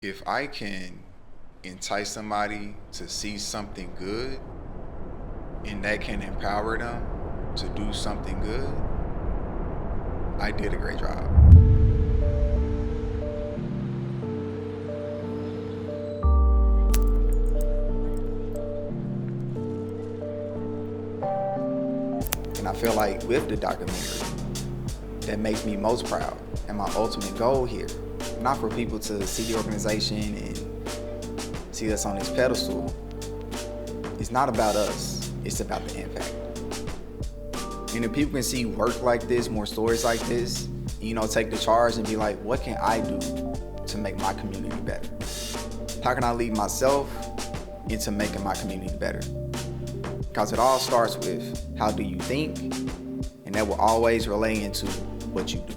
If I can entice somebody to see something good and that can empower them to do something good, I did a great job. And I feel like with the documentary, that makes me most proud. And my ultimate goal here, not for people to see the organization and see us on this pedestal, it's not about us, it's about the impact. And if people can see work like this, more stories like this, take the charge and be like, what can I do to make my community better? How can I lead myself into making my community better? Because it all starts with how do you think, and that will always relay into what you do.